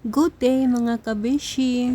Good day mga kabeshi!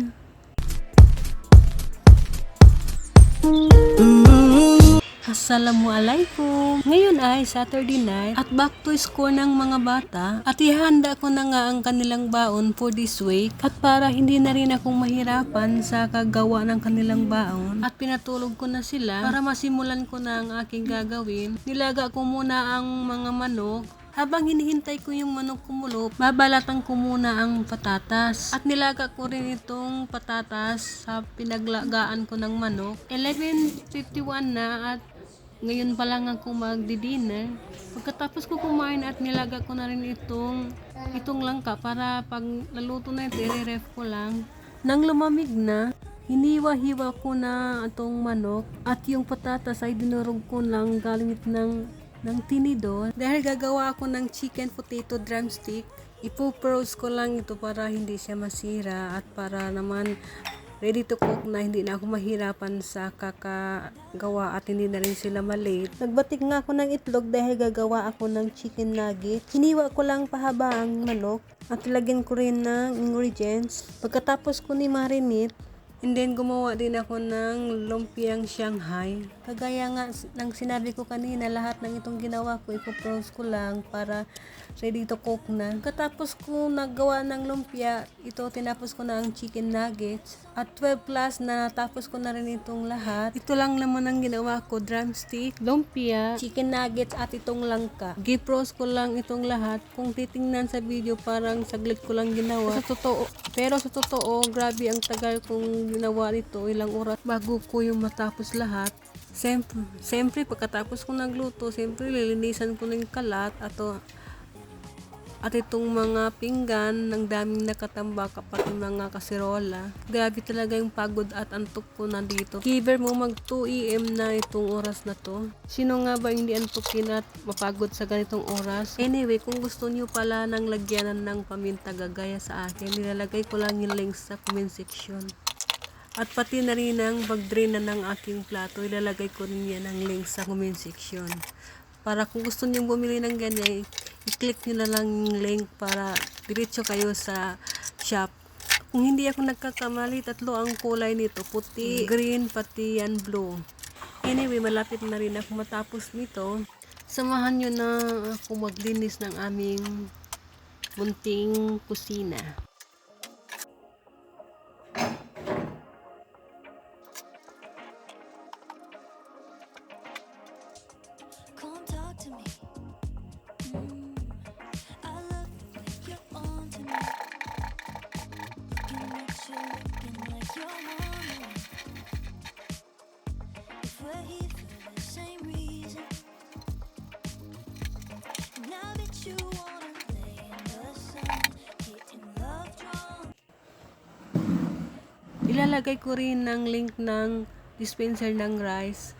Assalamualaikum! Ngayon ay Saturday night at back to school ng mga bata at ihanda ko na nga ang kanilang baon for this week at para hindi na rin akong mahirapan sa kagawa ng kanilang baon at pinatulog ko na sila para masimulan ko na ang aking gagawin. Nilaga ko muna ang mga manok. Habang hinihintay ko yung manok kumulo, babalatan ko muna ang patatas. At nilaga ko rin itong patatas sa pinaglagaan ko ng manok. 11:51 na at ngayon pa lang ako magdi-dinner. Pagkatapos ko kumain at nilaga ko na rin itong langka para pag naluto na ito, i-ref ko lang. Nang lumamig na, hiniwa-hiwa ko na itong manok at yung patatas ay dinurog ko lang gamit ng tinidor. Dahil gagawa ako ng chicken potato drumstick, ipo-froze ko lang ito para hindi siya masira at para naman ready to cook na hindi na ako mahirapan sa kakagawa at hindi na rin sila malate. Nagbatik nga ako ng itlog dahil gagawa ako ng chicken nugget. Hiniwa ko lang pahaba ang manok at ilagyan ko rin ng ingredients. Pagkatapos ko ni marinate, and then gumawa din ako ng lumpiang Shanghai. Kagaya nga ng sinabi ko kanina, lahat ng itong ginawa ko, ipo-froze ko lang para ready to cook na. Pagkatapos ko nagawa ng lumpia, ito tinapos ko na ang chicken nuggets. At 12 plus na natapos ko na rin itong lahat. Ito lang naman ang ginawa ko, drumstick, lumpia, chicken nuggets at itong langka. Gi-froze ko lang itong lahat. Kung titingnan sa video, parang saglit ko lang ginawa. Pero sa totoo, grabe ang tagal kong ginawa nito, ilang oras bago ko yung matapos lahat. Siyempre, pagkatapos ko nagluto, siyempre lilinisan ko ng kalat at itong mga pinggan ng daming nakatambak pati mga kaserola. Grabe talaga yung pagod at antok ko na dito. Giver mo mag 2 AM na itong oras na to. Sino nga ba hindi antukin at mapagod sa ganitong oras? Anyway, kung gusto nyo pala ng lagyanan ng paminta gagaya sa akin, nilalagay ko lang yung links sa comment section. At pati na rin ang pag-drain na ng aking plato, ilalagay ko rin yan ang link sa comment section. Para kung gusto niyo bumili ng ganyan, i-click nyo na lang yung link para diretso kayo sa shop. Kung hindi ako nagkakamali, 3 ang kulay nito, puti, green, pati yan blue. Anyway, malapit na rin ako matapos nito. Samahan nyo na ako maglinis ng aming munting kusina. Come talk to me. I love the way you're on to me. Looking at you, looking like you're wondering if we're here for the same reason. Now that you wanna lay in the sun, getting love drawn. Ilalagay ko rin ng link ng dispenser ng rice.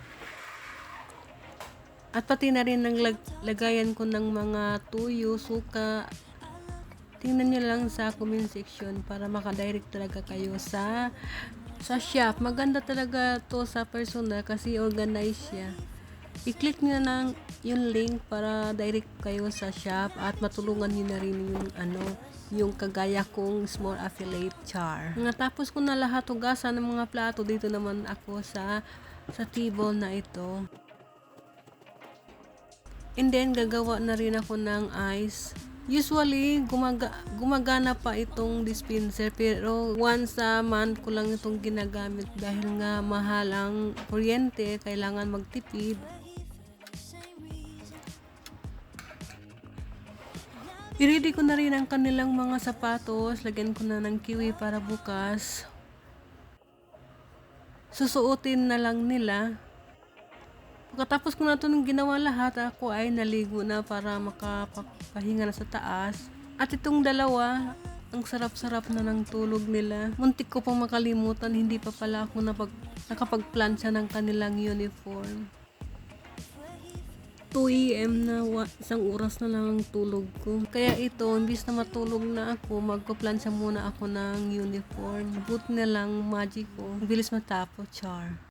At pati na rin ng lagayan ko ng mga tuyo, suka. Tingnan nyo lang sa comment section para makadirect talaga kayo sa shop. Maganda talaga to sa personal kasi organized siya. I-click nyo na yung link para direct kayo sa shop at matulungan nyo na rin yung kagaya kong small affiliate char. Natapos ko na lahat hugasan ng mga plato, dito naman ako sa table na ito. And then, gagawa na rin ako ng ice. Usually, gumagana pa itong dispenser pero once a month ko lang itong ginagamit dahil nga mahal ang kuryente, kailangan magtipid. I-ready ko na rin ang kanilang mga sapatos. Lagyan ko na ng kiwi para bukas susuotin na lang nila. Pagkatapos ko na ito nung ginawa lahat, ako ay naligo na para makapahinga na sa taas. At itong dalawa, ang sarap-sarap na ng tulog nila. Muntik ko pang makalimutan, hindi pa pala ako nakapagplansya ng kanilang uniform. 2 AM na, 1 oras na lang ang tulog ko. Kaya ito, imbis na matulog na ako, magpaplansya muna ako ng uniform. Buti na lang magic ko. Bilis matapos, char.